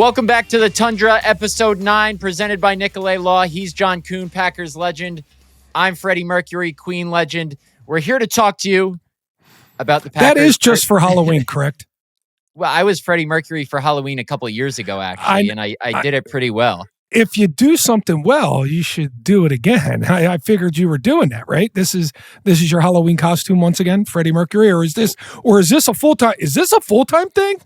Welcome back to the Tundra, episode 9, presented by Nicolet Law. He's John Kuhn, Packers legend. I'm Freddie Mercury, Queen legend. We're here to talk to you about the Packers. That is just for Halloween, correct? Well, I was Freddie Mercury for Halloween a couple of years ago, actually, and I did it pretty well. If you do something well, you should do it again. I figured you were doing that, right? This is your Halloween costume once again, Freddie Mercury, or is this a full-time? Is this a full-time thing?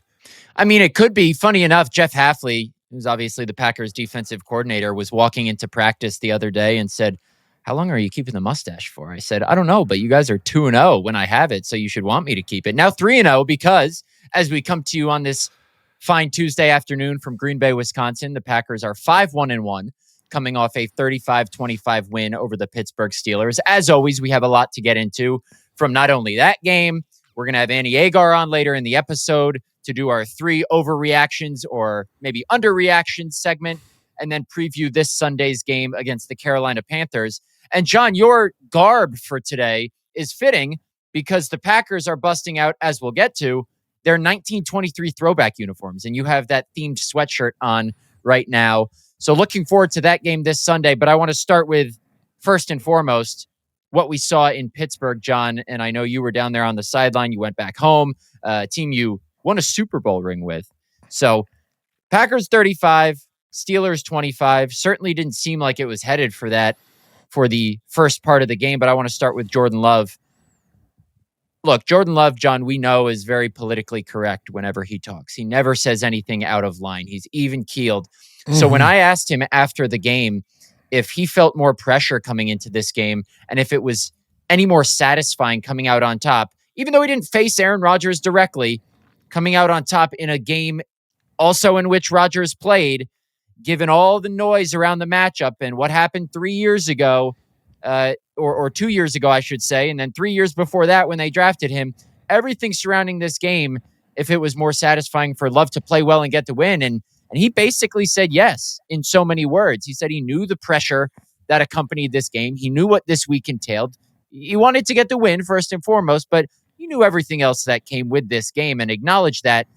I mean, it could be. Funny enough, Jeff Hafley, who's obviously the Packers defensive coordinator, was walking into practice the other day and said, "How long are you keeping the mustache for?" I said, "I don't know, but you guys are 2-0 when I have it, so you should want me to keep it." Now 3-0 because as we come to you on this fine Tuesday afternoon from Green Bay, Wisconsin, the Packers are 5-1-1, coming off a 35-25 win over the Pittsburgh Steelers. As always, we have a lot to get into from not only that game. We're going to have Annie Agar on later in the episode to do our 3 overreactions or maybe underreactions segment, and then preview this Sunday's game against the Carolina Panthers. And John, your garb for today is fitting because the Packers are busting out, as we'll get to, their 1923 throwback uniforms, and you have that themed sweatshirt on right now. So looking forward to that game this Sunday, but I want to start with, first and foremost, what we saw in Pittsburgh, John, and I know you were down there on the sideline. You went back home, team you won a Super Bowl ring with. So Packers 35, Steelers 25. Certainly didn't seem like it was headed for that for the first part of the game, but I want to start with Jordan Love. Look, Jordan Love, John, we know is very politically correct whenever he talks. He never says anything out of line. He's even-keeled. Mm-hmm. So when I asked him after the game if he felt more pressure coming into this game and if it was any more satisfying coming out on top, even though he didn't face Aaron Rodgers directly, coming out on top in a game also in which Rodgers played, given all the noise around the matchup and what happened 3 years ago, or 2 years ago, I should say, and then 3 years before that when they drafted him, everything surrounding this game, if it was more satisfying for Love to play well and get the win. And he basically said yes in so many words. He said he knew the pressure that accompanied this game. He knew what this week entailed. He wanted to get the win first and foremost, but he knew everything else that came with this game and acknowledged that.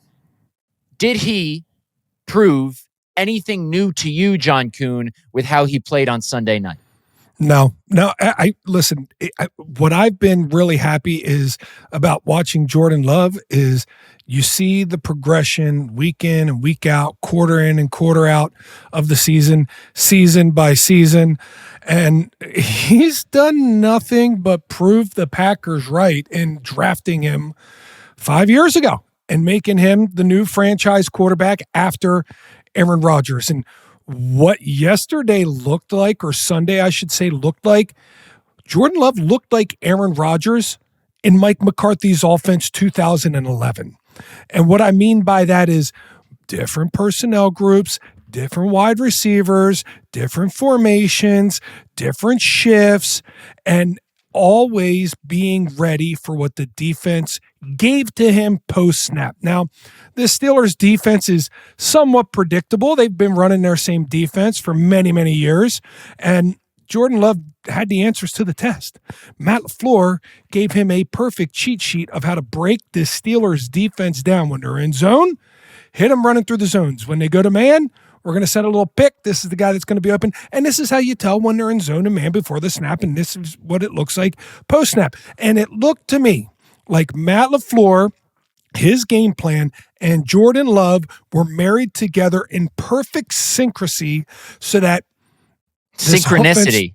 Did he prove anything new to you, John Kuhn, with how he played on Sunday night? No. I listen. What I've been really happy is about watching Jordan Love is you see the progression week in and week out, quarter in and quarter out of the season by season. And he's done nothing but prove the Packers right in drafting him 5 years ago and making him the new franchise quarterback after Aaron Rodgers. And what yesterday looked like, or Sunday, I should say, looked like, Jordan Love looked like Aaron Rodgers in Mike McCarthy's offense 2011. And what I mean by that is different personnel groups, different wide receivers, different formations, different shifts, and always being ready for what the defense gave to him post-snap. Now, the Steelers' defense is somewhat predictable. They've been running their same defense for many, many years, and Jordan Love had the answers to the test. Matt LaFleur gave him a perfect cheat sheet of how to break this Steelers defense down. When they're in zone, hit them running through the zones. When they go to man, we're going to set a little pick. This is the guy that's going to be open. And this is how you tell when they're in zone and man before the snap. And this is what it looks like post-snap. And it looked to me like Matt LaFleur, his game plan, and Jordan Love were married together in perfect syncrasy so that synchronicity.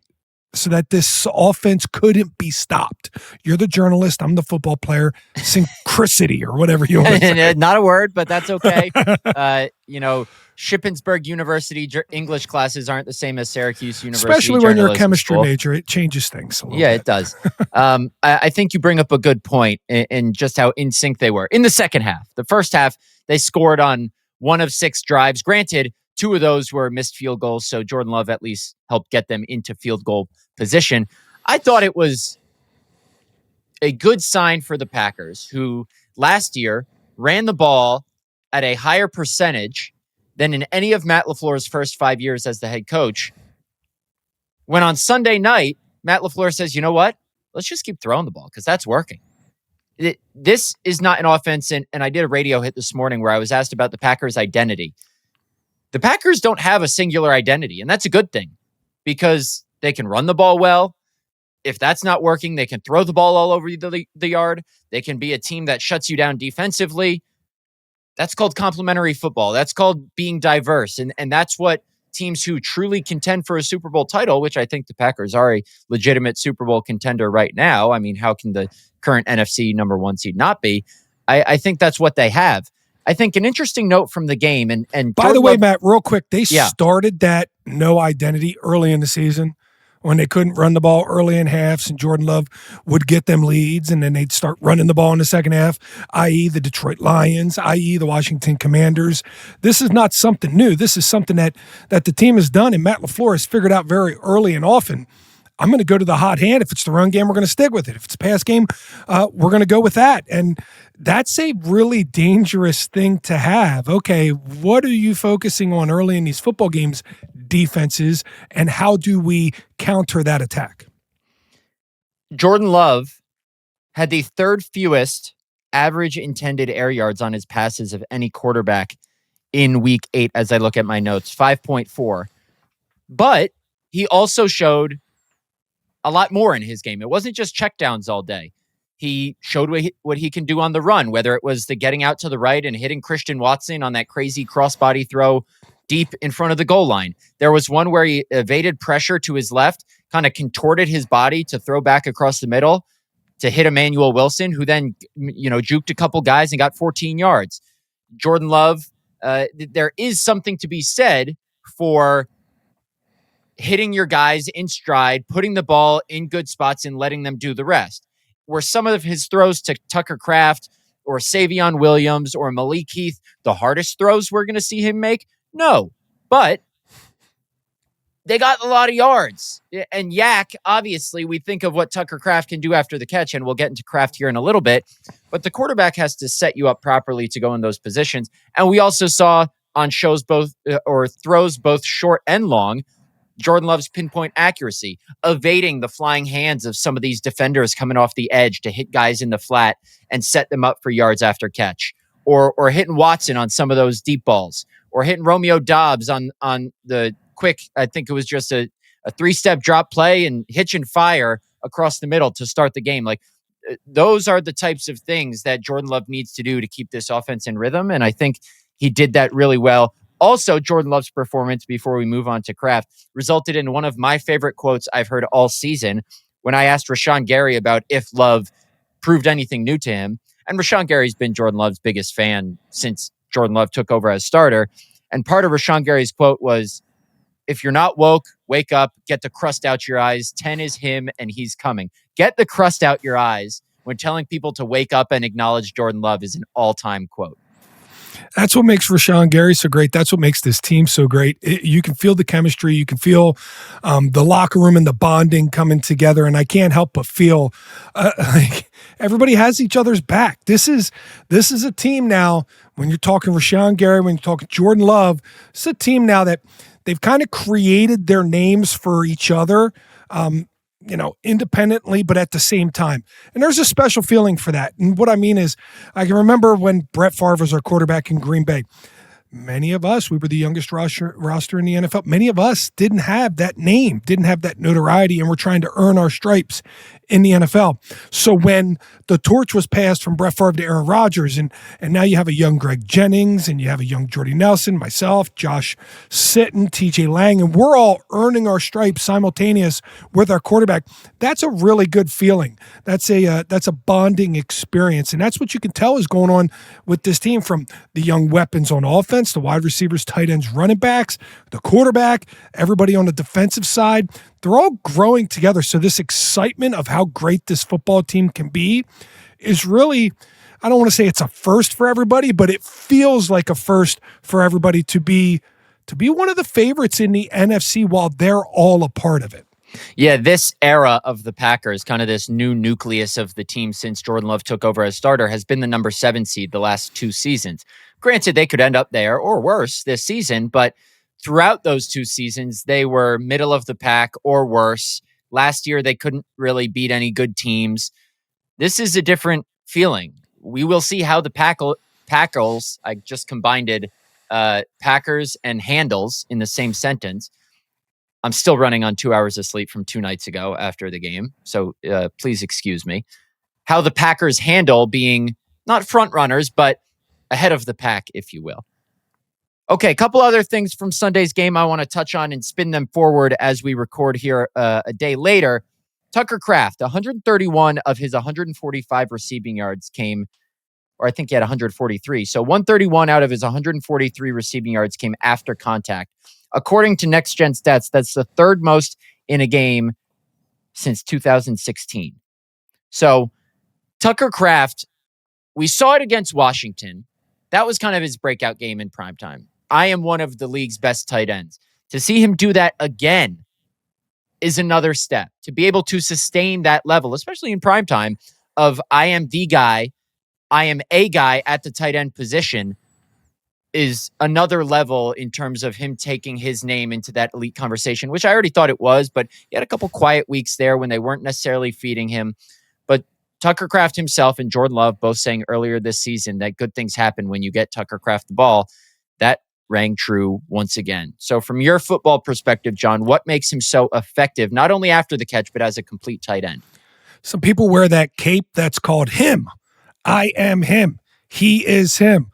So that this offense couldn't be stopped. You're the journalist. I'm the football player. Synchronicity or whatever you want to say. Not a word, but that's okay. Shippensburg University English classes aren't the same as Syracuse University. Especially when you're a chemistry major, it changes things a little bit. It does. I think you bring up a good point in just how in sync they were. In the second half, the first half, they scored on 1 of 6 drives. Granted, 2 of those were missed field goals, so Jordan Love at least helped get them into field goal position. I thought it was a good sign for the Packers, who last year ran the ball at a higher percentage than in any of Matt LaFleur's first 5 years as the head coach. When on Sunday night, Matt LaFleur says, you know what? Let's just keep throwing the ball because that's working. This is not an offense, and I did a radio hit this morning where I was asked about the Packers' identity. The Packers don't have a singular identity, and that's a good thing because they can run the ball well. If that's not working, they can throw the ball all over the yard. They can be a team that shuts you down defensively. That's called complementary football. That's called being diverse. And that's what teams who truly contend for a Super Bowl title, which I think the Packers are a legitimate Super Bowl contender right now. I mean, how can the current NFC number 1 seed not be? I think that's what they have. I think an interesting note from the game, and by the way, Matt, real quick, they started that no identity early in the season when they couldn't run the ball early in halves, and Jordan Love would get them leads, and then they'd start running the ball in the second half, i.e. the Detroit Lions, i.e. the Washington Commanders. This is not something new. This is something that the team has done, and Matt LaFleur has figured out very early and often. I'm going to go to the hot hand. If it's the run game, we're going to stick with it. If it's a pass game, we're going to go with that. And that's a really dangerous thing to have. Okay, what are you focusing on early in these football games, defenses, and how do we counter that attack? Jordan Love had the third fewest average intended air yards on his passes of any quarterback in week 8, as I look at my notes, 5.4. But he also showed a lot more in his game. It wasn't just checkdowns all day. He showed what he can do on the run, whether it was the getting out to the right and hitting Christian Watson on that crazy crossbody throw deep in front of the goal line. There was one where he evaded pressure to his left, kind of contorted his body to throw back across the middle to hit Emmanuel Wilson, who then, juked a couple guys and got 14 yards. Jordan Love, there is something to be said for hitting your guys in stride, putting the ball in good spots and letting them do the rest. Were some of his throws to Tucker Kraft or Savion Williams or Malik Heath the hardest throws we're going to see him make? No, but they got a lot of yards. And Yak, obviously, we think of what Tucker Kraft can do after the catch, and we'll get into Kraft here in a little bit, but the quarterback has to set you up properly to go in those positions. And we also saw on shows throws both short and long, Jordan Love's pinpoint accuracy, evading the flying hands of some of these defenders coming off the edge to hit guys in the flat and set them up for yards after catch, or hitting Watson on some of those deep balls, or hitting Romeo Doubs on the quick, I think it was just a 3-step drop play and hitch and fire across the middle to start the game. Like, those are the types of things that Jordan Love needs to do to keep this offense in rhythm, and I think he did that really well. Also, Jordan Love's performance, before we move on to Kraft, resulted in one of my favorite quotes I've heard all season when I asked Rashon Gary about if Love proved anything new to him. And Rashon Gary's been Jordan Love's biggest fan since Jordan Love took over as starter. And part of Rashon Gary's quote was, "If you're not woke, wake up, get the crust out your eyes. 10 is him and he's coming." Get the crust out your eyes when telling people to wake up and acknowledge Jordan Love is an all-time quote. That's what makes Rashon Gary so great. That's what makes this team so great. You can feel the chemistry. You can feel the locker room and the bonding coming together. And I can't help but feel like everybody has each other's back. This is a team now, when you're talking Rashon Gary, when you're talking Jordan Love, it's a team now that they've kind of created their names for each other, independently, but at the same time. And there's a special feeling for that. And what I mean is, I can remember when Brett Favre was our quarterback in Green Bay. Many of us, we were the youngest roster in the NFL. Many of us didn't have that name, didn't have that notoriety, and we're trying to earn our stripes in the NFL. So when the torch was passed from Brett Favre to Aaron Rodgers, and now you have a young Greg Jennings, and you have a young Jordy Nelson, myself, Josh Sitton, TJ Lang, and we're all earning our stripes simultaneous with our quarterback. That's a really good feeling. That's a bonding experience, and that's what you can tell is going on with this team, from the young weapons on offense, the wide receivers, tight ends, running backs, the quarterback, everybody on the defensive side. They're all growing together. So this excitement of how great this football team can be is really, I don't want to say it's a first for everybody, but it feels like a first for everybody to be one of the favorites in the NFC while they're all a part of it. Yeah, this era of the Packers, kind of this new nucleus of the team since Jordan Love took over as starter, has been the number 7 seed the last 2 seasons. Granted, they could end up there or worse this season, but throughout those 2 seasons, they were middle of the pack or worse. Last year, they couldn't really beat any good teams. This is a different feeling. We will see how the Packers, I just combined Packers and handles in the same sentence. I'm still running on 2 hours of sleep from 2 nights ago after the game, so please excuse me. How the Packers handle being not front runners, but ahead of the pack, if you will. Okay, a couple other things from Sunday's game I want to touch on and spin them forward as we record here a day later. Tucker Kraft, 131 of his 145 receiving yards came, or I think he had 143. So 131 out of his 143 receiving yards came after contact. According to Next Gen Stats, that's the third most in a game since 2016. So Tucker Kraft, we saw it against Washington. That was kind of his breakout game in primetime. I am one of the league's best tight ends. To see him do that again is another step. To be able to sustain that level, especially in primetime, of I am the guy, I am a guy at the tight end position, is another level in terms of him taking his name into that elite conversation, which I already thought it was, but he had a couple quiet weeks there when they weren't necessarily feeding him. But Tucker Kraft himself and Jordan Love both saying earlier this season that good things happen when you get Tucker Kraft the ball. That rang true once again. So from your football perspective, John, what makes him so effective, not only after the catch, but as a complete tight end? Some people wear that cape that's called him. I am him. He is him.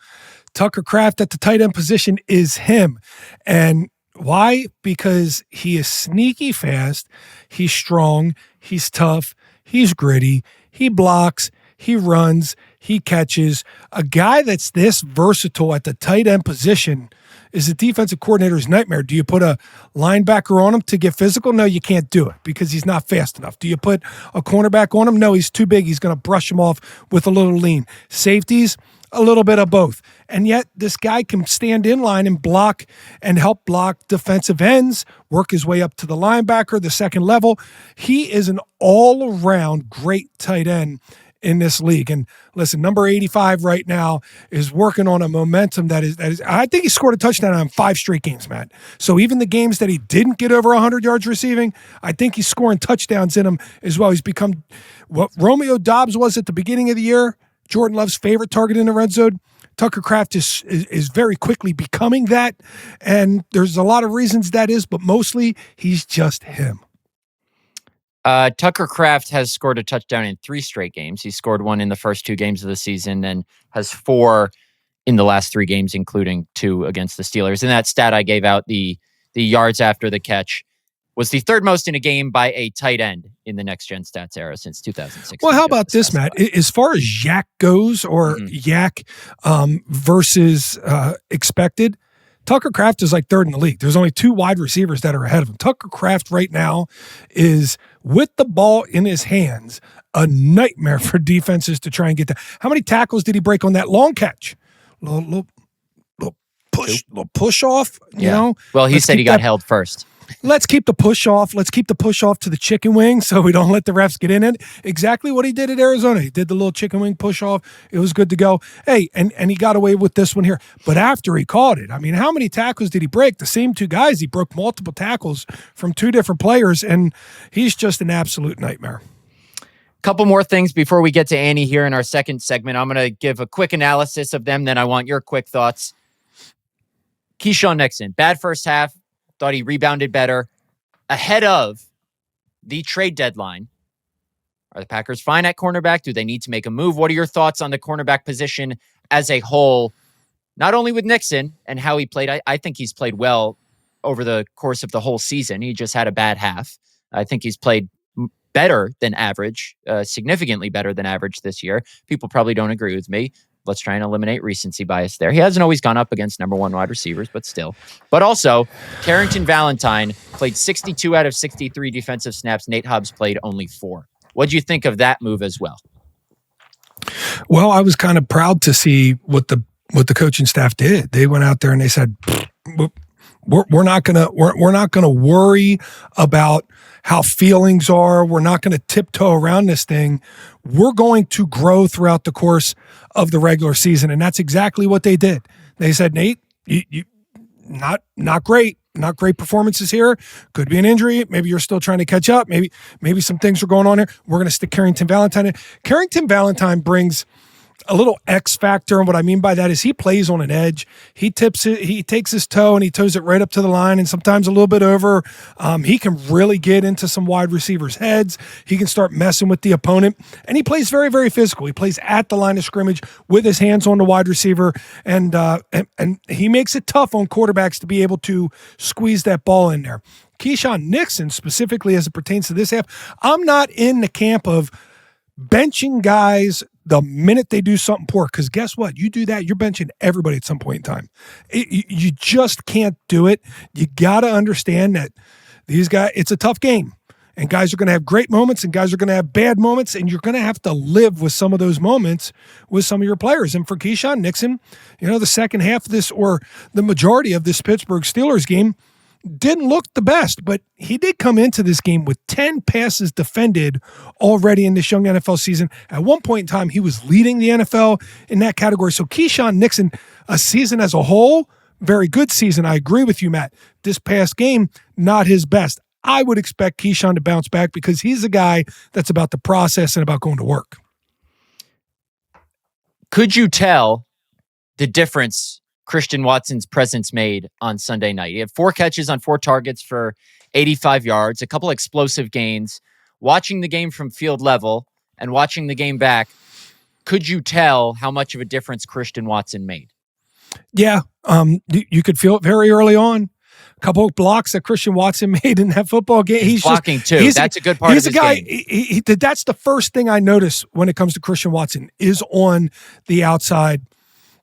Tucker Kraft at the tight end position is him. And why? Because he is sneaky fast. He's strong. He's tough. He's gritty. He blocks. He runs. He catches. A guy that's this versatile at the tight end position is a defensive coordinator's nightmare. Do you put a linebacker on him to get physical? No, you can't do it because he's not fast enough. Do you put a cornerback on him? No, he's too big. He's going to brush him off with a little lean. Safeties, a little bit of both. And yet this guy can stand in line and block and help block defensive ends, work his way up to the linebacker, the second level. He is an all-around great tight end in this league. And listen, number 85 right now is working on a momentum that is I think he scored a touchdown on 5 straight games, Matt. So even the games that he didn't get over 100 yards receiving, I think he's scoring touchdowns in them as well. He's become what Romeo Doubs was at the beginning of the year, Jordan Love's favorite target in the red zone. Tucker Kraft is very quickly becoming that. And there's a lot of reasons that is, but mostly he's just him. Tucker Kraft has scored a touchdown in 3 straight games. He scored 1 in the first 2 games of the season and has 4 in the last 3 games, including 2 against the Steelers. And that stat I gave out, the yards after the catch, was the 3rd most in a game by a tight end in the Next Gen Stats era since 2016. Well, how about this, Matt? As far as yak goes, or yak versus expected, Tucker Kraft is like 3rd in the league. There's only 2 wide receivers that are ahead of him. Tucker Kraft right now is, with the ball in his hands, a nightmare for defenses to try and get that. How many tackles did he break on that long catch? Little push off, you know? Well, he said he got held first. Let's keep the push off. Let's keep the push off to the chicken wing so we don't let the refs get in it. Exactly what he did at Arizona. He did the little chicken wing push off. It was good to go. Hey, and he got away with this one here. But after he caught it, I mean, how many tackles did he break? The same 2 guys. He broke multiple tackles from 2 different players, and he's just an absolute nightmare. Couple more things before we get to Annie here in our second segment. I'm going to give a quick analysis of them, then I want your quick thoughts. Keyshawn Nixon, bad first half. Thought he rebounded better. Ahead of the trade deadline, are the Packers fine at cornerback? Do they need to make a move? What are your thoughts on the cornerback position as a whole? Not only with Nixon and how he played, I think he's played well over the course of the whole season. He just had a bad half. I think he's played better than average, significantly better than average this year. People probably don't agree with me. Let's try and eliminate recency bias there. He hasn't always gone up against number 1 wide receivers, but still. But also, Carrington Valentine played 62 out of 63 defensive snaps. Nate Hobbs played only 4. What do you think of that move as well? Well, I was kind of proud to see what the coaching staff did. They went out there and they said, we're not gonna worry about how feelings are. We're not going to tiptoe around this thing. We're going to grow throughout the course of the regular season. And that's exactly what they did. They said, Nate, you not great performances here. Could be an injury. Maybe you're still trying to catch up. Maybe some things are going on here. We're going to stick Carrington Valentine in. Carrington Valentine brings a little X factor. And what I mean by that is he plays on an edge. He tips it, he takes his toe and he toes it right up to the line and sometimes a little bit over. He can really get into some wide receivers' heads. He can start messing with the opponent. And he plays very, very physical. He plays at the line of scrimmage with his hands on the wide receiver. And he makes it tough on quarterbacks to be able to squeeze that ball in there. Keyshawn Nixon, specifically as it pertains to this half, I'm not in the camp of benching guys the minute they do something poor, because guess what? You do that, you're benching everybody at some point in time. You just can't do it. You got to understand that these guys, it's a tough game, and guys are going to have great moments and guys are going to have bad moments, and you're going to have to live with some of those moments with some of your players. And for Keyshawn Nixon, the second half of this, or the majority of this Pittsburgh Steelers game, didn't look the best, but he did come into this game with 10 passes defended already in this young NFL season. At one point in time, he was leading the NFL in that category. So Keyshawn Nixon, a season as a whole, very good season. I agree with you, Matt. This past game, not his best. I would expect Keyshawn to bounce back because he's a guy that's about the process and about going to work. Could you tell the difference Christian Watson's presence made on Sunday night? He had 4 catches on 4 targets for 85 yards, a couple explosive gains. Watching the game from field level and watching the game back, could you tell how much of a difference Christian Watson made? Yeah, you could feel it very early on. A couple of blocks that Christian Watson made in that football game. He's blocking too. That's a good part of his game. He's a guy. That's the first thing I notice when it comes to Christian Watson is on the outside.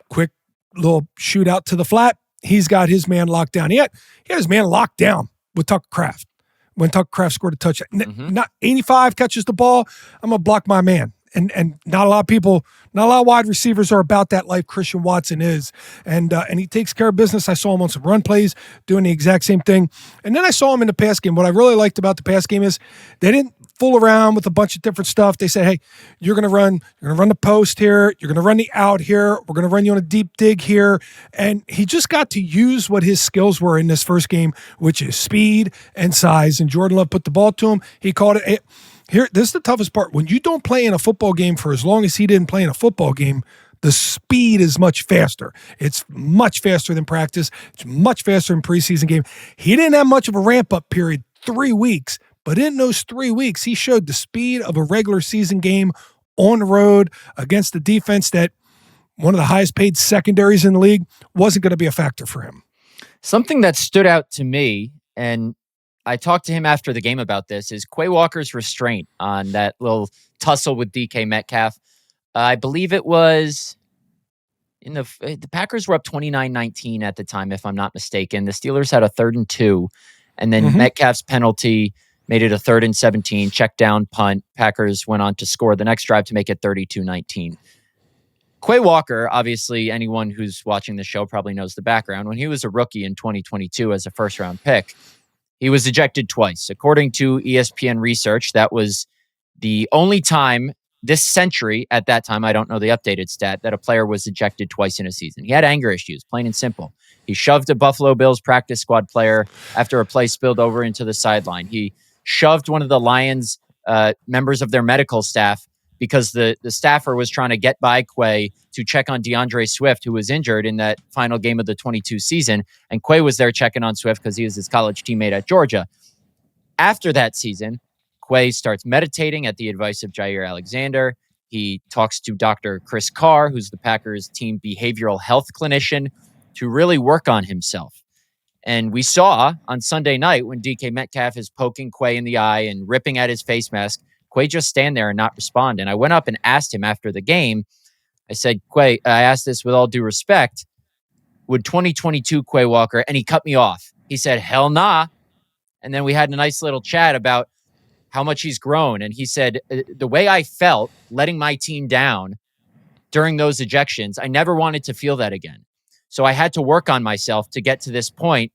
Quick little shootout to the flat. He's got his man locked down. He had his man locked down with Tucker Kraft. When Tucker Kraft scored a touchdown, not 85 catches the ball, I'm gonna block my man. And not a lot of people, not a lot of wide receivers are about that life Christian Watson is. And he takes care of business. I saw him on some run plays doing the exact same thing. And then I saw him in the pass game. What I really liked about the pass game is they didn't fool around with a bunch of different stuff. They said, hey, you're gonna run the post here, you're gonna run the out here, we're gonna run you on a deep dig here. And he just got to use what his skills were in this first game, which is speed and size. And Jordan Love put the ball to him. He caught it. Here, this is the toughest part. When you don't play in a football game for as long as he didn't play in a football game, the speed is much faster. It's much faster than practice. It's much faster than preseason game. He didn't have much of a ramp-up period, 3 weeks, but in those 3 weeks, he showed the speed of a regular season game on the road against the defense that one of the highest paid secondaries in the league wasn't going to be a factor for him. Something that stood out to me, and I talked to him after the game about this, is Quay Walker's restraint on that little tussle with DK Metcalf. I believe it was the Packers were up 29-19 at the time, if I'm not mistaken. The Steelers had a 3rd and 2, and then Metcalf's penalty made it a 3rd and 17, check down punt. Packers went on to score the next drive to make it 32-19. Quay Walker, obviously anyone who's watching the show probably knows the background. When he was a rookie in 2022 as a first-round pick, he was ejected twice. According to ESPN research, that was the only time this century, at that time, I don't know the updated stat, that a player was ejected twice in a season. He had anger issues, plain and simple. He shoved a Buffalo Bills practice squad player after a play spilled over into the sideline. He shoved one of the Lions members of their medical staff because the staffer was trying to get by Quay to check on DeAndre Swift, who was injured in that final game of the 22 season. And Quay was there checking on Swift because he was his college teammate at Georgia. After that season, Quay starts meditating at the advice of Jair Alexander. He talks to Dr. Chris Carr, who's the Packers team behavioral health clinician, to really work on himself. And we saw on Sunday night when DK Metcalf is poking Quay in the eye and ripping at his face mask, Quay just stand there and not respond. And I went up and asked him after the game, I said, Quay, I asked this with all due respect, would 2022 Quay Walker, and he cut me off. He said, hell nah. And then we had a nice little chat about how much he's grown. And he said, the way I felt letting my team down during those ejections, I never wanted to feel that again. So I had to work on myself to get to this point.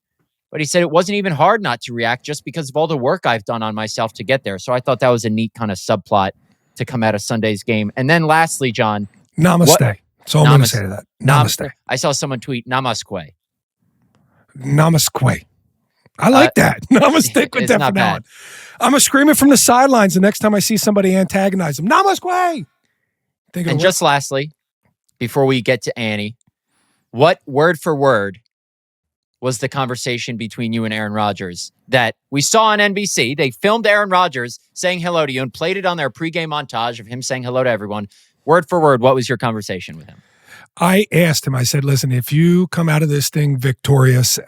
But he said it wasn't even hard not to react just because of all the work I've done on myself to get there. So I thought that was a neat kind of subplot to come out of Sunday's game. And then lastly, John. Namaste. That's all I'm going to say to that. Namaste. I saw someone tweet, Namaste. Namaste. I like that. I'm going to stick with that from now on. I'm going to scream it from the sidelines the next time I see somebody antagonize them. Namaste. And just lastly, before we get to Annie, what word for word was the conversation between you and Aaron Rodgers that we saw on NBC? They filmed Aaron Rodgers saying hello to you and played it on their pregame montage of him saying hello to everyone. Word for word, what was your conversation with him? I asked him, I said, listen, if you come out of this thing victorious,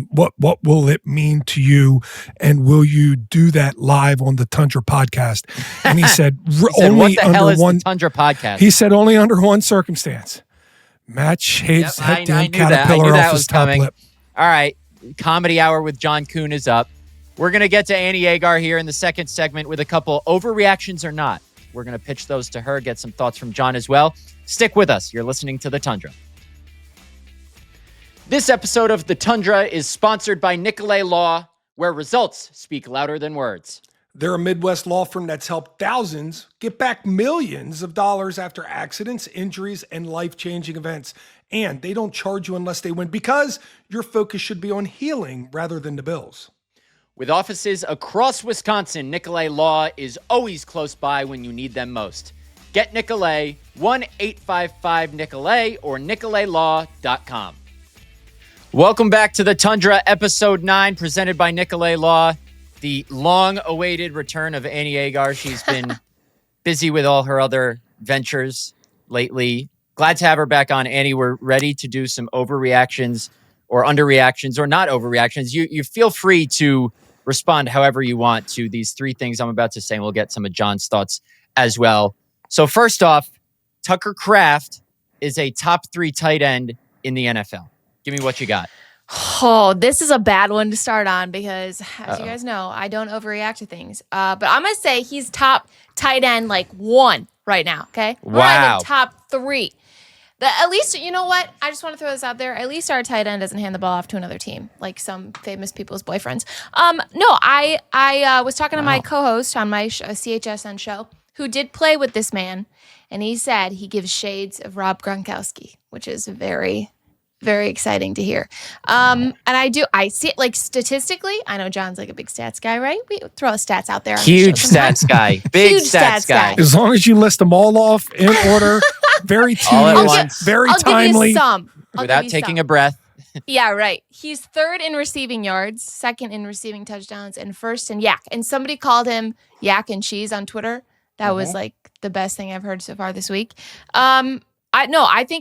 what will it mean to you? And will you do that live on the Tundra podcast? And he said, what the hell is the Tundra podcast? He said, only under one circumstance. Matt shaves that damn caterpillar off his top lip. All right. Comedy Hour with John Kuhn is up. We're going to get to Annie Agar here in the second segment with a couple overreactions or not. We're going to pitch those to her, get some thoughts from John as well. Stick with us. You're listening to The Tundra. This episode of The Tundra is sponsored by Nicolet Law, where results speak louder than words. They're a Midwest law firm that's helped thousands get back millions of dollars after accidents, injuries, and life-changing events. And they don't charge you unless they win, because your focus should be on healing rather than the bills. With offices across Wisconsin, Nicolet Law is always close by when you need them most. Get Nicolet, 1-855-NICOLET or nicoletlaw.com. Welcome back to The Tundra, Episode 9, presented by Nicolet Law. The long-awaited return of Annie Agar. She's been busy with all her other ventures lately. Glad to have her back on. Annie, we're ready to do some overreactions or underreactions or not overreactions. You feel free to respond however you want to these three things I'm about to say, and we'll get some of John's thoughts as well. So first off, Tucker Kraft is a top 3 tight end in the NFL. Give me what you got. Oh, this is a bad one to start on because, as you guys know, I don't overreact to things. But I'm going to say he's top tight end, like 1 right now, okay? Wow. Not even top 3. At least, you know what? I just want to throw this out there. At least our tight end doesn't hand the ball off to another team, like some famous people's boyfriends. No, I was talking to my co-host on my CHSN show who did play with this man, and he said he gives shades of Rob Gronkowski, which is very, very exciting to hear. And I see it, like, statistically. I know John's like a big stats guy, right? We throw stats out there. Huge stats guy. Big Huge stats guy. As long as you list them all off in order, very tedious, very timely. Give you some. Without taking a breath. Yeah, right. He's 3rd in receiving yards, 2nd in receiving touchdowns, and 1st in yak. And somebody called him yak and cheese on Twitter. That was like the best thing I've heard so far this week. I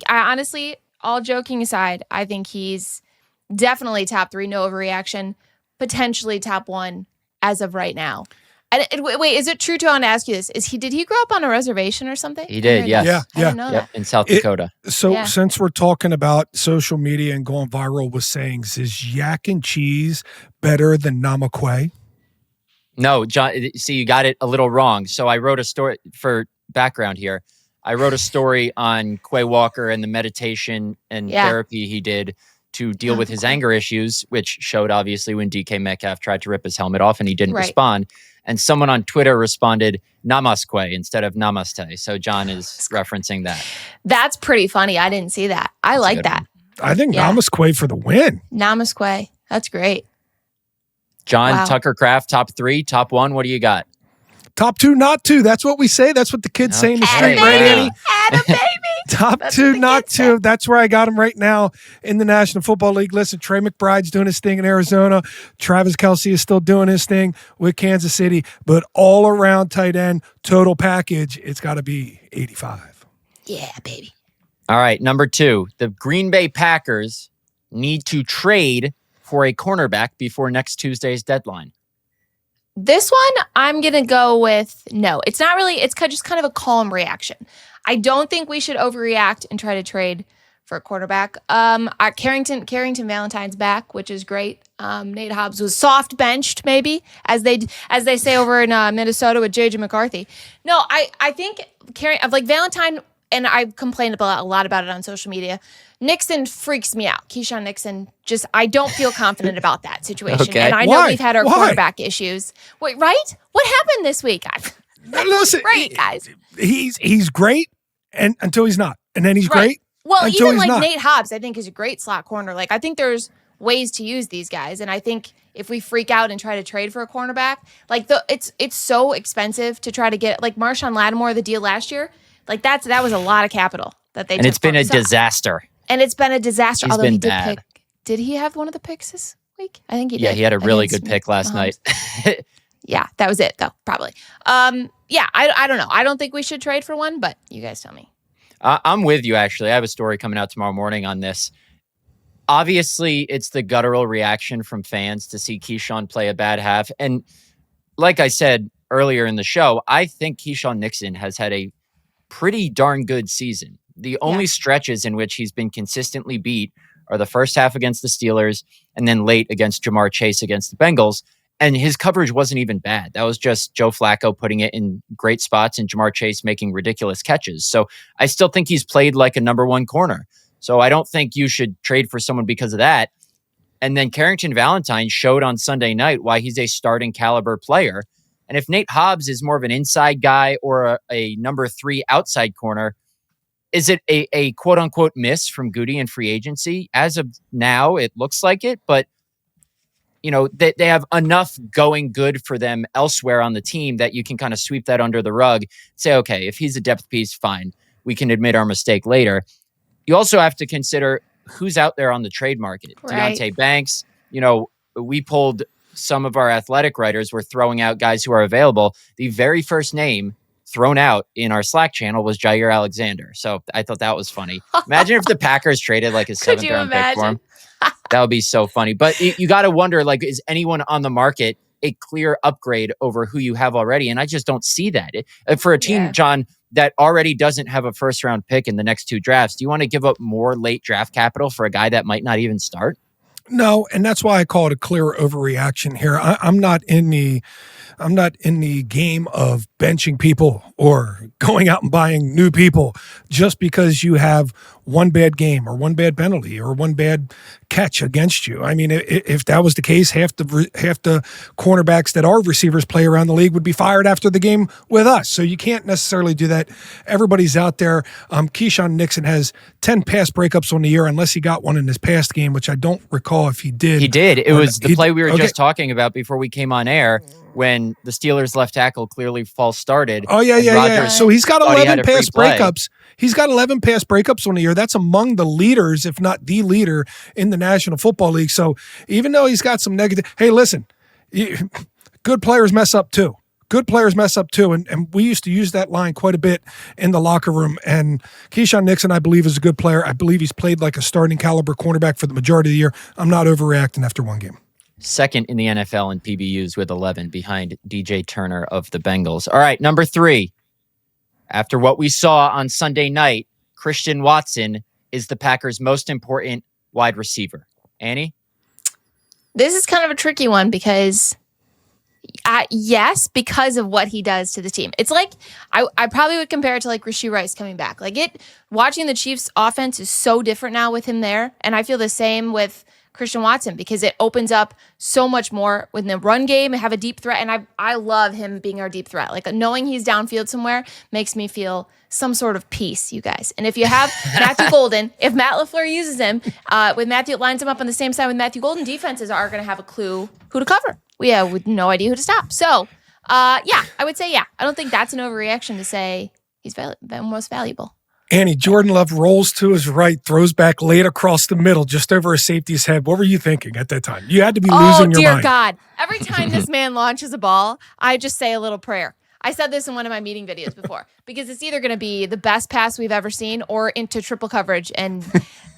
honestly, all joking aside, I think he's definitely top 3, no overreaction, potentially top 1 as of right now. Wait, is it true, to want to ask you this? Did he grow up on a reservation or something? He did, yes. Yeah. I didn't know that. In South Dakota. Since we're talking about social media and going viral with sayings, is yak and cheese better than Namakwe? No, John, see, you got it a little wrong. So I wrote a story for background here. I wrote a story on Quay Walker and the meditation and therapy he did to deal with his anger issues, which showed obviously when DK Metcalf tried to rip his helmet off and he didn't respond. And someone on Twitter responded Namaste instead of Namaste. So John is referencing that. That's pretty funny. I didn't see that. I like that. I think Namaste for the win. Namaste. That's great. John, Tucker Kraft, top 3, top 1. What do you got? Top 2, not 2. That's what we say. That's what the kids say in the street, right, Annie? Atta baby. Top 2, not 2. That's where I got him right now in the National Football League. Listen, Trey McBride's doing his thing in Arizona. Travis Kelce is still doing his thing with Kansas City. But all around tight end, total package, it's got to be 85. Yeah, baby. All right, number 2. The Green Bay Packers need to trade for a cornerback before next Tuesday's deadline. This one, I'm going to go with no. It's not really, it's just kind of a calm reaction. I don't think we should overreact and try to trade for a quarterback. Carrington Valentine's back, which is great. Nate Hobbs was soft benched, maybe, as they say over in Minnesota with JJ McCarthy. No, I think Valentine, and I've complained a lot about it on social media. Nixon freaks me out. Keyshawn Nixon, I don't feel confident about that situation. Okay. And I know we've had our quarterback issues. Wait, right? What happened this week? Listen, great, guys. He's great and until he's not. And then he's great. Well, even like not. Nate Hobbs, I think, is a great slot corner. Like, I think there's ways to use these guys. And I think if we freak out and try to trade for a cornerback, like it's so expensive to try to get, like Marshawn Lattimore, the deal last year. Like that was a lot of capital that they and took it's been for a him. disaster. And it's been a disaster. He's Although been he did bad. did he have one of the picks this week? I think he did. Yeah, he had a really against good pick last Mahomes. night. Yeah, that was it though, probably. Yeah, I don't know. I don't think we should trade for one, but you guys tell me. I'm with you, actually. I have a story coming out tomorrow morning on this. Obviously, it's the guttural reaction from fans to see Keyshawn play a bad half. And like I said earlier in the show, I think Keyshawn Nixon has had a pretty darn good season. The only stretches in which he's been consistently beat are the first half against the Steelers and then late against Jamar Chase against the Bengals. And his coverage wasn't even bad. That was just Joe Flacco putting it in great spots and Jamar Chase making ridiculous catches. So I still think he's played like a number one corner. So I don't think you should trade for someone because of that. And then Carrington Valentine showed on Sunday night why he's a starting caliber player. And if Nate Hobbs is more of an inside guy or a number 3 outside corner, is it a quote unquote miss from Goody in free agency? As of now, it looks like it, but you know, they have enough going good for them elsewhere on the team that you can kind of sweep that under the rug. Say, okay, if he's a depth piece, fine. We can admit our mistake later. You also have to consider who's out there on the trade market. Right. Deontay Banks, you know, we pulled some of our athletic writers were throwing out guys who are available. The very first name thrown out in our Slack channel was Jair Alexander. So I thought that was funny. Imagine if the Packers traded like a 7th round pick for him. That would be so funny. But you got to wonder, like, is anyone on the market a clear upgrade over who you have already? And I just don't see that. For a team, John, that already doesn't have a first round pick in the next 2 drafts, do you want to give up more late draft capital for a guy that might not even start? No, and that's why I call it a clear overreaction here. I'm not in the game of benching people or going out and buying new people just because you have one bad game or one bad penalty or one bad catch against you. I mean, if that was the case, half the cornerbacks that our receivers play around the league would be fired after the game with us. So you can't necessarily do that. Everybody's out there. Keyshawn Nixon has 10 pass breakups on the year, unless he got one in his past game, which I don't recall if he did. He did. It was the play we were just talking about before we came on air, when the Steelers left tackle clearly false started. Oh, yeah. So he's got 11 pass breakups. He's got 11 pass breakups on the year. That's among the leaders, if not the leader, in the National Football League. So even though he's got some negative, hey, listen, good players mess up too. Good players mess up too. And we used to use that line quite a bit in the locker room. And Keyshawn Nixon, I believe, is a good player. I believe he's played like a starting caliber cornerback for the majority of the year. I'm not overreacting after one game. Second in the NFL in PBUs with 11 behind DJ Turner of the Bengals. All right, number 3. After what we saw on Sunday night, Christian Watson is the Packers' most important wide receiver. Annie? This is kind of a tricky one because, yes, because of what he does to the team. It's like, I probably would compare it to like Rashee Rice coming back. Like watching the Chiefs offense is so different now with him there. And I feel the same with Christian Watson because it opens up so much more within the run game and have a deep threat. And I love him being our deep threat. Like knowing he's downfield somewhere makes me feel some sort of peace, you guys. And if you have Matthew Golden, if Matt LaFleur uses him, with Matthew, lines him up on the same side with Matthew Golden, defenses are going to have a clue who to cover. We have with no idea who to stop. So, I would say, I don't think that's an overreaction to say he's the most valuable. Annie, Jordan Love rolls to his right, throws back late across the middle, just over a safety's head. What were you thinking at that time? You had to be losing your mind. Oh, dear God. Every time this man launches a ball, I just say a little prayer. I said this in one of my meeting videos before, because it's either going to be the best pass we've ever seen or into triple coverage, and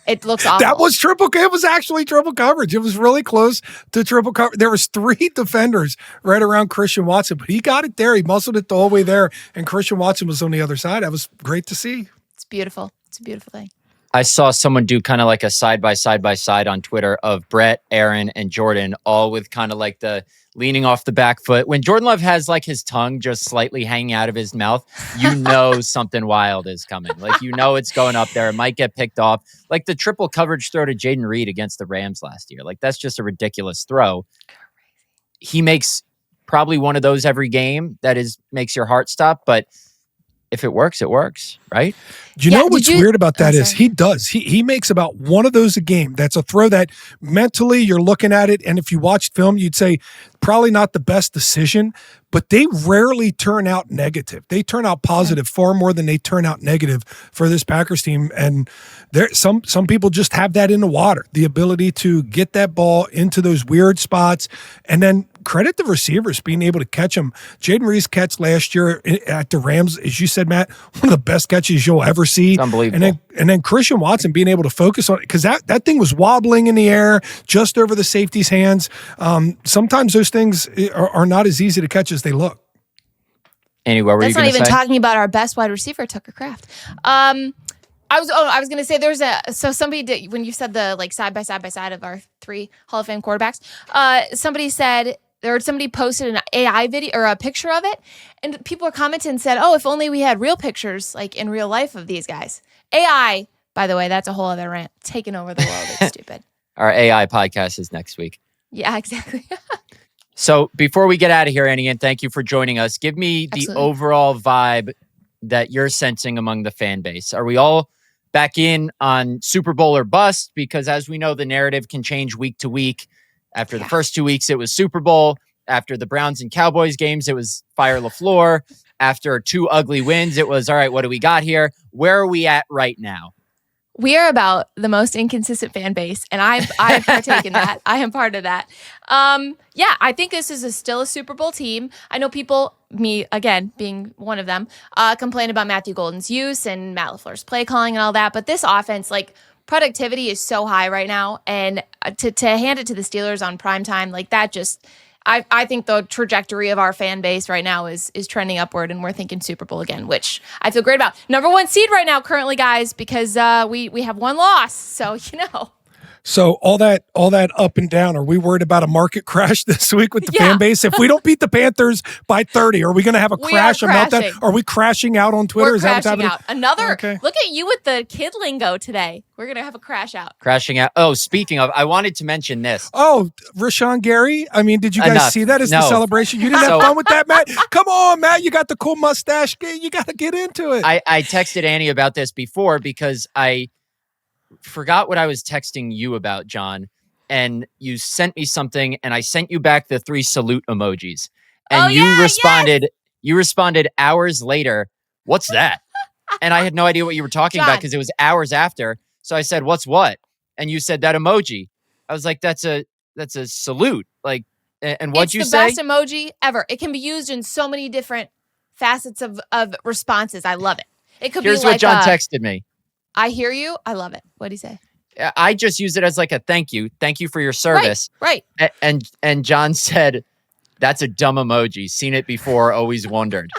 it looks awful. It was actually triple coverage. It was really close to triple coverage. There was 3 defenders right around Christian Watson, but he got it there. He muscled it the whole way there, and Christian Watson was on the other side. That was great to see. It's beautiful. It's a beautiful thing. I saw someone do kind of like a side by side on Twitter of Brett, Aaron, and Jordan, all with kind of like the leaning off the back foot. When Jordan Love has like his tongue just slightly hanging out of his mouth, you know something wild is coming. Like, you know it's going up there. It might get picked off. Like the triple coverage throw to Jaden Reed against the Rams last year. Like, that's just a ridiculous throw. He makes probably one of those every game that makes your heart stop, but if it works, it works, right? Do you know what's weird about that is he makes about one of those a game. That's a throw that mentally you're looking at it, and if you watched film, you'd say probably not the best decision, but they rarely turn out negative. They turn out positive far more than they turn out negative for this Packers team. And there, some people just have that in the water, the ability to get that ball into those weird spots, and then credit the receivers being able to catch them. Jaden Reed's catch last year at the Rams, as you said, Matt, one of the best catches you'll ever see. It's unbelievable. And then Christian Watson being able to focus on it, because that thing was wobbling in the air just over the safety's hands. Sometimes those things are not as easy to catch as they look. Anyway, what were you going to say? That's not even talking about our best wide receiver, Tucker Kraft. I was going to say somebody did, when you said the like side by side of our 3 Hall of Fame quarterbacks, somebody posted an AI video or a picture of it, and people were commenting and said, "Oh, if only we had real pictures like in real life of these guys." AI, by the way, that's a whole other rant, taking over the world. It's stupid. Our AI podcast is next week. Yeah, exactly. So before we get out of here, Annie, and thank you for joining us, give me the overall vibe that you're sensing among the fan base. Are we all back in on Super Bowl or bust? Because as we know, the narrative can change week to week. After the first 2 weeks, it was Super Bowl. After the Browns and Cowboys games, it was fire LaFleur. After 2 ugly wins, it was, all right, what do we got here? Where are we at right now? We are about the most inconsistent fan base, and I partake in that. I am part of that. I think this is still a Super Bowl team. I know people, me again being one of them, complain about Matthew Golden's use and Matt LaFleur's play calling and all that. But this offense, like, productivity is so high right now, and to hand it to the Steelers on primetime, like that just. I think the trajectory of our fan base right now is trending upward, and we're thinking Super Bowl again, which I feel great about. Number 1 seed right now currently, guys, because we have 1 loss. So, So all that up and down, are we worried about a market crash this week with the fan base? If we don't beat the Panthers by 30, are we going to have a crash? Meltdown? Are we crashing out on Twitter? We're Is that what's crashing happening? out. Look at you with the kid lingo today. We're going to have a crash out. Crashing out. Oh, speaking of, I wanted to mention this. Oh, Rashon Gary. I mean, did you guys see that as the celebration? You didn't have fun with that, Matt? Come on, Matt. You got the cool mustache. You got to get into it. I texted Annie about this before because I forgot what I was texting you about, John, and you sent me something, and I sent you back the 3 salute emojis, and you responded hours later, "What's that?" And I had no idea what you were talking about because it was hours after. So I said, "What's what?" And you said that emoji. I was like, "That's a salute." Like, and what'd you say? It's the best emoji ever. It can be used in so many different facets of responses. I love it. It could Here's be like what John texted me. I hear you. I love it. What'd he say? I just use it as like a thank you for your service. Right. And John said, "That's a dumb emoji. Seen it before. Always wondered."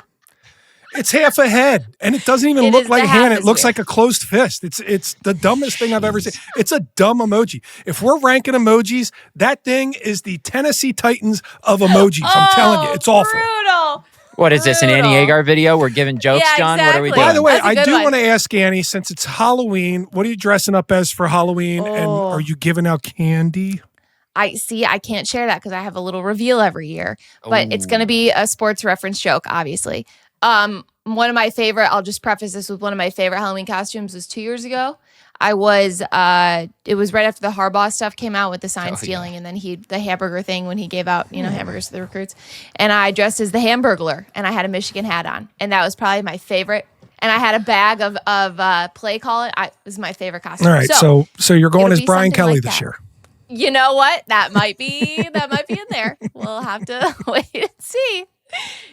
It's half a head, and it doesn't even look like a hand. It looks like a closed fist. It's the dumbest thing I've ever seen. It's a dumb emoji. If we're ranking emojis, that thing is the Tennessee Titans of emojis. I'm telling you, it's awful. Brutal. What is this, an Annie Agar video? We're giving jokes, John? Exactly. What are we doing? By the way, I do want to ask Annie, since it's Halloween, what are you dressing up as for Halloween? And are you giving out candy? I can't share that because I have a little reveal every year. But it's going to be a sports reference joke, obviously. One of my favorite, I'll just preface this with one of my favorite Halloween costumes was 2 years ago. It was right after the Harbaugh stuff came out with the sign stealing, and then the hamburger thing when he gave out, hamburgers to the recruits. And I dressed as the Hamburglar, and I had a Michigan hat on, and that was probably my favorite. And I had a bag of play call. It was my favorite costume. All right, so you're going as Brian Kelly this year. You know what? That might be in there. We'll have to wait and see.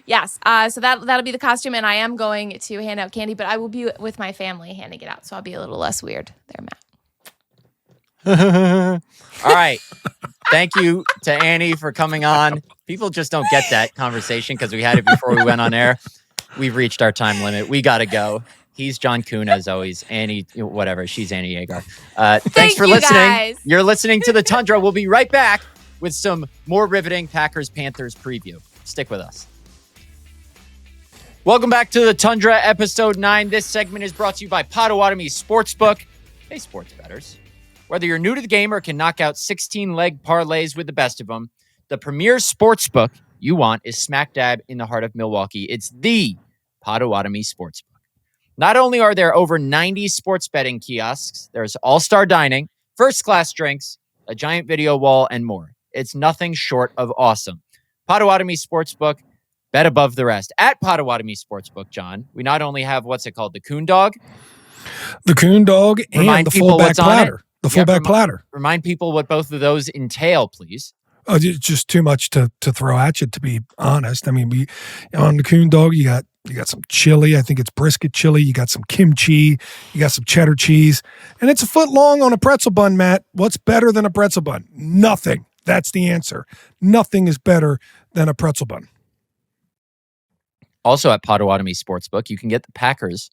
Yes. So that'll be the costume, and I am going to hand out candy, but I will be with my family handing it out, so I'll be a little less weird there, Matt. All right. Thank you to Annie for coming on. People just don't get that conversation because we had it before we went on air. We've reached our time limit. We got to go. He's John Kuhn, as always. Annie, whatever. She's Annie Agar. Thanks for listening. Guys. You're listening to The Tundra. We'll be right back with some more riveting Packers-Panthers preview. Stick with us. Welcome back to The Tundra, episode 9. This segment is brought to you by Potawatomi Sportsbook. Hey, sports bettors. Whether you're new to the game or can knock out 16-leg parlays with the best of them, the premier sportsbook you want is smack dab in the heart of Milwaukee. It's the Potawatomi Sportsbook. Not only are there over 90 sports betting kiosks, there's all-star dining, first-class drinks, a giant video wall, and more. It's nothing short of awesome. Potawatomi Sportsbook, bet above the rest. At Potawatomi Sportsbook, John, we not only have, what's it called, the Kuhn dog? The Kuhn dog and the fullback platter. The fullback platter. Remind people what both of those entail, please. Oh, it's just too much to throw at you, to be honest. I mean, on the Kuhn dog, you got some chili. I think it's brisket chili. You got some kimchi. You got some cheddar cheese. And it's a foot long on a pretzel bun, Matt. What's better than a pretzel bun? Nothing. That's the answer. Nothing is better than a pretzel bun. Also at Potawatomi Sportsbook, you can get the Packers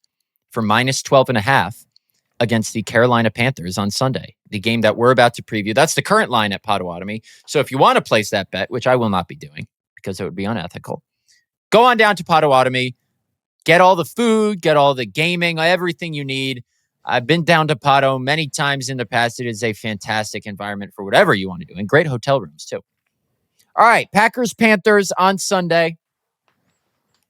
for minus 12.5 against the Carolina Panthers on Sunday, the game that we're about to preview. That's the current line at Potawatomi. So if you want to place that bet, which I will not be doing because it would be unethical, go on down to Potawatomi, get all the food, get all the gaming, everything you need. I've been down to Potto many times in the past. It is a fantastic environment for whatever you want to do, and great hotel rooms too. All right, Packers-Panthers on Sunday.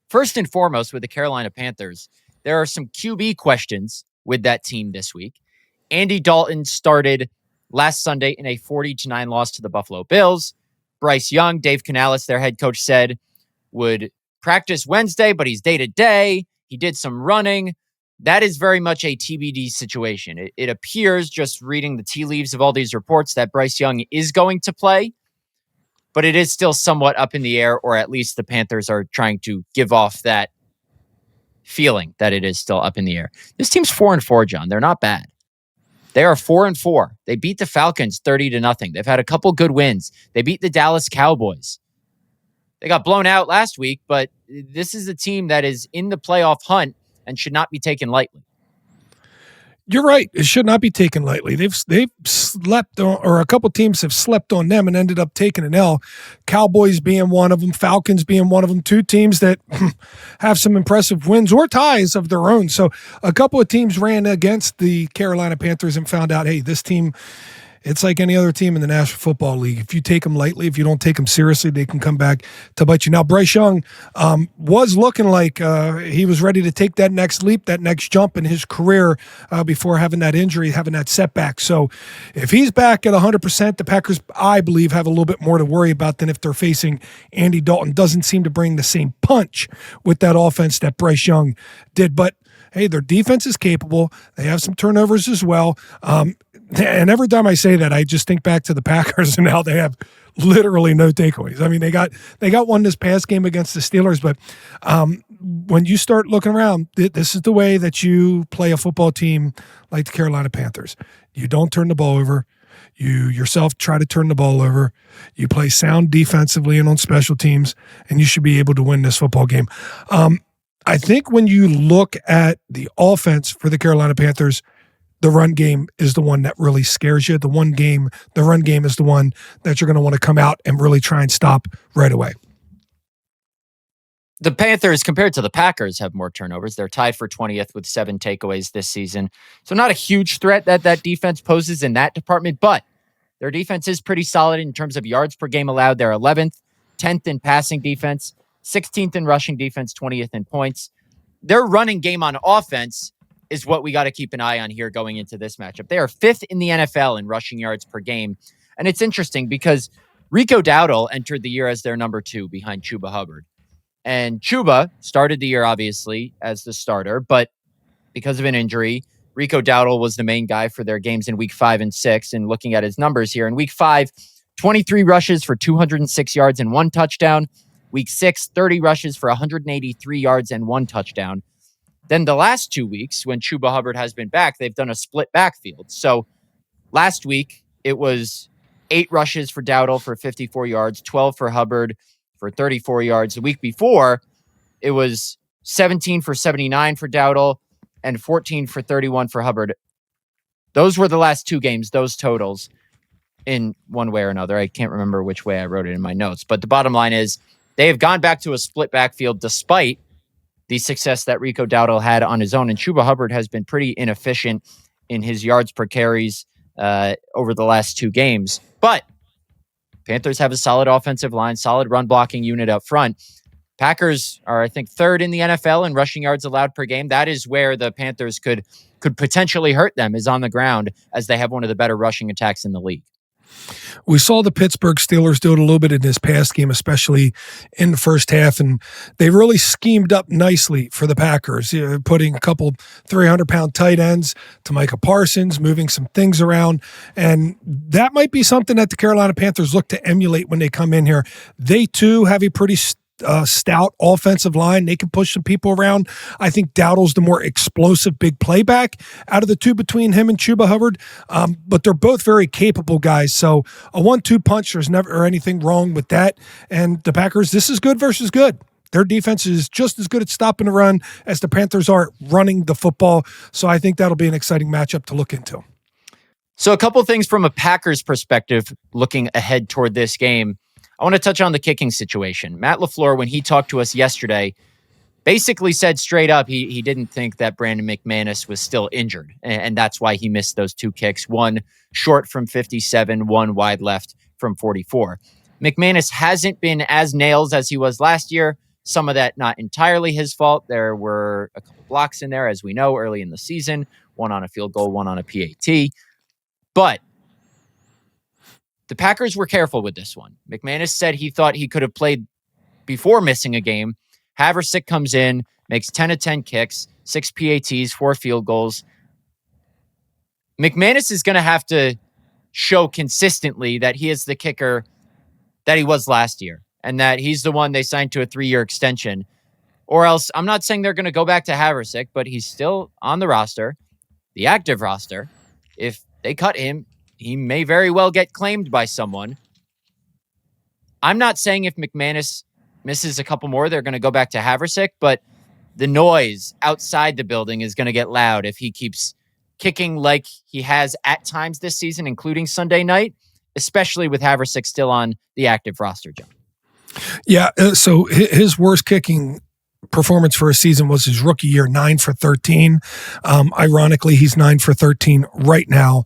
First and foremost, with the Carolina Panthers, there are some QB questions with that team this week. Andy Dalton started last Sunday in a 40-9 loss to the Buffalo Bills. Bryce Young, Dave Canales, their head coach, said would practice Wednesday, but he's day-to-day. He did some running. That is very much a TBD situation. It appears, just reading the tea leaves of all these reports, that Bryce Young is going to play, but it is still somewhat up in the air, or at least the Panthers are trying to give off that feeling that it is still up in the air. This team's 4-4, John. They're not bad. They are 4-4. They beat the Falcons 30-0. They've had a couple good wins. They beat the Dallas Cowboys. They got blown out last week, but this is a team that is in the playoff hunt and should not be taken lightly. You're right. It should not be taken lightly. They've slept on, or a couple teams have slept on them and ended up taking an L. Cowboys being one of them, Falcons being one of them, two teams that have some impressive wins or ties of their own. So a couple of teams ran against the Carolina Panthers and found out, hey, this team, it's like any other team in the National Football League. If you take them lightly, if you don't take them seriously, they can come back to bite you. Now, Bryce Young was looking like he was ready to take that next leap, that next jump in his career before having that injury, having that setback. So if he's back at 100%, the Packers, I believe, have a little bit more to worry about than if they're facing Andy Dalton. Doesn't seem to bring the same punch with that offense that Bryce Young did. But hey, their defense is capable. They have some turnovers as well. And every time I say that, I just think back to the Packers and how they have literally no takeaways. I mean, they got one this past game against the Steelers, but when you start looking around, this is the way that you play a football team like the Carolina Panthers. You don't turn the ball over. You yourself try to turn the ball over. You play sound defensively and on special teams, and you should be able to win this football game. I think when you look at the offense for the Carolina Panthers, the run game is the one that really scares you. The run game is the one that you're going to want to come out and really try and stop right away. The Panthers, compared to the Packers, have more turnovers. They're tied for 20th with 7 takeaways this season. So not a huge threat that defense poses in that department, but their defense is pretty solid in terms of yards per game allowed. They're 11th, 10th in passing defense, 16th in rushing defense, 20th in points. Their running game on offense is what we got to keep an eye on here going into this matchup. They are 5th in the NFL in rushing yards per game. And it's interesting because Rico Dowdle entered the year as their number 2 behind Chuba Hubbard. And Chuba started the year, obviously, as the starter, but because of an injury, Rico Dowdle was the main guy for their games in week 5 and 6. And looking at his numbers here, in week 5, 23 rushes for 206 yards and 1 touchdown. Week 6, 30 rushes for 183 yards and 1 touchdown. Then the last 2 weeks, when Chuba Hubbard has been back, they've done a split backfield. So last week, it was 8 rushes for Dowdle for 54 yards, 12 for Hubbard for 34 yards. The week before, it was 17 for 79 for Dowdle and 14 for 31 for Hubbard. Those were the last 2 games, those totals, in one way or another. I can't remember which way I wrote it in my notes. But the bottom line is they have gone back to a split backfield despite the success that Rico Dowdle had on his own. And Chuba Hubbard has been pretty inefficient in his yards per carries over the last 2 games. But Panthers have a solid offensive line, solid run blocking unit up front. Packers are, I think, third in the NFL in rushing yards allowed per game. That is where the Panthers could potentially hurt them, is on the ground, as they have one of the better rushing attacks in the league. We saw the Pittsburgh Steelers do it a little bit in this past game, especially in the first half, and they really schemed up nicely for the Packers, putting a couple 300-pound tight ends to Micah Parsons, moving some things around, and that might be something that the Carolina Panthers look to emulate when they come in here. They, too, have a pretty stout offensive line. They can push some people around. I think Dowdle's the more explosive big playback out of the two between him and Chuba Hubbard, but they're both very capable guys. So a 1-2 punch, there's never anything wrong with that. And the Packers, this is good versus good. Their defense is just as good at stopping the run as the Panthers are running the football. So I think that'll be an exciting matchup to look into. So a couple things from a Packers perspective, looking ahead toward this game. I want to touch on the kicking situation. Matt LaFleur, when he talked to us yesterday, basically said straight up he didn't think that Brandon McManus was still injured, and that's why he missed those two kicks, one short from 57, one wide left from 44. McManus hasn't been as nails as he was last year. Some of that not entirely his fault. There were a couple blocks in there, as we know, early in the season, one on a field goal, one on a PAT. But the Packers were careful with this one. McManus said he thought he could have played before missing a game. Haversick comes in, makes 10 of 10 kicks, 6 PATs, 4 field goals. McManus is going to have to show consistently that he is the kicker that he was last year, and that he's the one they signed to a 3-year extension. Or else, I'm not saying they're going to go back to Haversick, but he's still on the roster, the active roster. If they cut him, he may very well get claimed by someone. I'm not saying if McManus misses a couple more, they're going to go back to Haversick, but the noise outside the building is going to get loud if he keeps kicking like he has at times this season, including Sunday night, especially with Haversick still on the active roster, John. Yeah, so his worst kicking performance for a season was his rookie year, 9 for 13. Ironically, he's 9 for 13 right now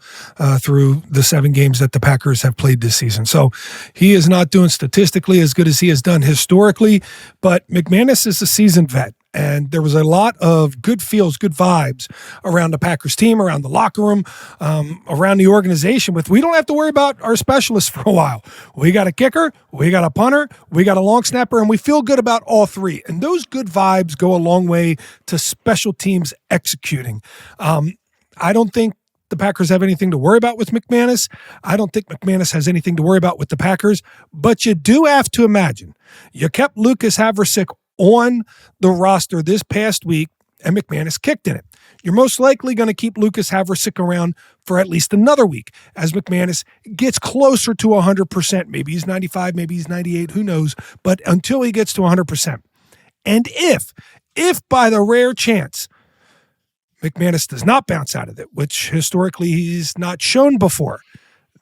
through the 7 games that the Packers have played this season. So he is not doing statistically as good as he has done historically, but McManus is a seasoned vet. And there was a lot of good feels, good vibes around the Packers team, around the locker room, around the organization with, we don't have to worry about our specialists for a while. We got a kicker, we got a punter, we got a long snapper, and we feel good about all three. And those good vibes go a long way to special teams executing. I don't think the Packers have anything to worry about with McManus. I don't think McManus has anything to worry about with the Packers. But you do have to imagine, you kept Lucas Haversick on the roster this past week, and McManus kicked in it. You're most likely going to keep Lucas Haversick around for at least another week as McManus gets closer to 100%. Maybe he's 95, maybe he's 98, who knows, but until he gets to 100%. And if by the rare chance McManus does not bounce out of it, which historically he's not shown before,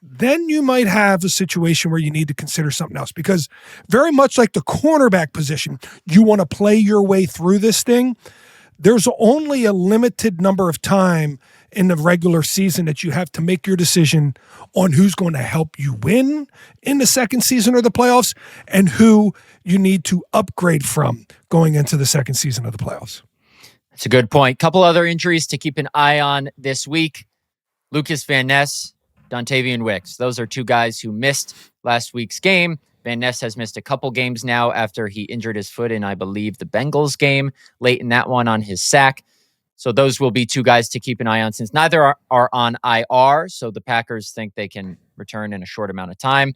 then you might have a situation where you need to consider something else, because very much like the cornerback position, you want to play your way through this thing. There's only a limited number of time in the regular season that you have to make your decision on who's going to help you win in the second season or the playoffs and who you need to upgrade from going into the second season of the playoffs. That's a good point. Couple other injuries to keep an eye on this week. Lucas Van Ness, Dontavian Wicks. Those are two guys who missed last week's game. Van Ness has missed a couple games now after he injured his foot in, I believe, the Bengals game, late in that one on his sack. So those will be two guys to keep an eye on, since neither are on IR. So the Packers think they can return in a short amount of time.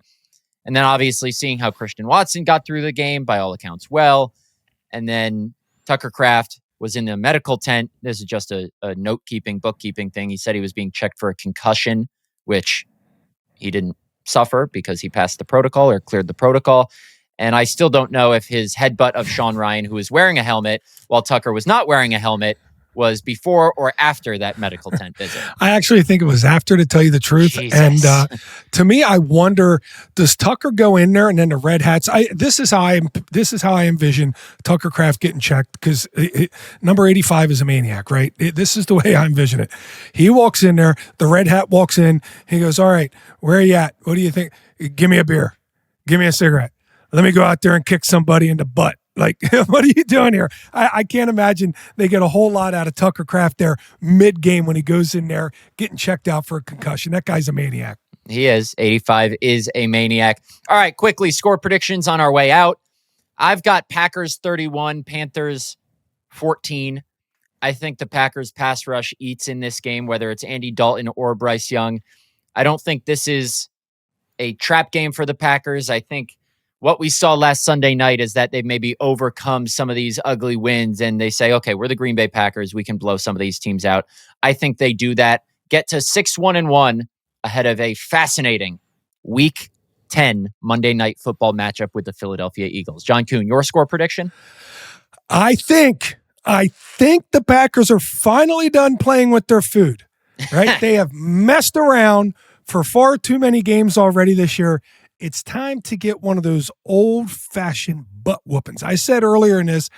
And then obviously seeing how Christian Watson got through the game, by all accounts well. And then Tucker Kraft was in the medical tent. This is just a note-keeping, bookkeeping thing. He said he was being checked for a concussion, which he didn't suffer because he passed the protocol or cleared the protocol. And I still don't know if his headbutt of Sean Ryan, who was wearing a helmet while Tucker was not wearing a helmet, was before or after that medical tent visit. I actually think it was after, to tell you the truth. Jesus. And to me, I wonder, does Tucker go in there and then the red hats? This is how I envision Tucker Kraft getting checked, because number 85 is a maniac, right? This is the way I envision it. He walks in there, the red hat walks in, he goes, "All right, where are you at? What do you think? Give me a beer. Give me a cigarette. Let me go out there and kick somebody in the butt." Like, what are you doing here? I can't imagine they get a whole lot out of Tucker Kraft there mid-game when he goes in there getting checked out for a concussion. That guy's a maniac. He is. 85 is a maniac. All right, quickly, score predictions on our way out. I've got Packers 31, Panthers 14. I think the Packers pass rush eats in this game, whether it's Andy Dalton or Bryce Young. I don't think this is a trap game for the Packers. I think what we saw last Sunday night is that they've maybe overcome some of these ugly wins and they say, okay, we're the Green Bay Packers. We can blow some of these teams out. I think they do that, get to 6-1-1 ahead of a fascinating Week 10 Monday Night Football matchup with the Philadelphia Eagles. John Kuhn, your score prediction? I think the Packers are finally done playing with their food, right? They have messed around for far too many games already this year. It's time to get one of those old-fashioned butt whoopings. I said earlier in this,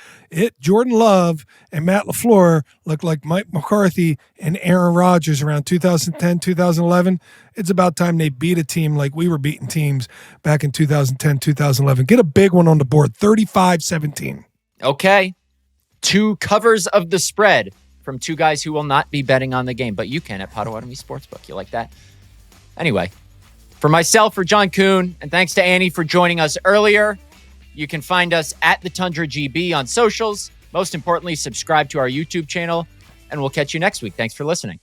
Jordan Love and Matt LaFleur look like Mike McCarthy and Aaron Rodgers around 2010, 2011. It's about time they beat a team like we were beating teams back in 2010, 2011. Get a big one on the board, 35-17. Okay. 2 covers of the spread from 2 guys who will not be betting on the game, but you can at Potawatomi Sportsbook. You like that? Anyway, for myself, for John Kuhn, and thanks to Annie for joining us earlier. You can find us at the Tundra GB on socials. Most importantly, subscribe to our YouTube channel, and we'll catch you next week. Thanks for listening.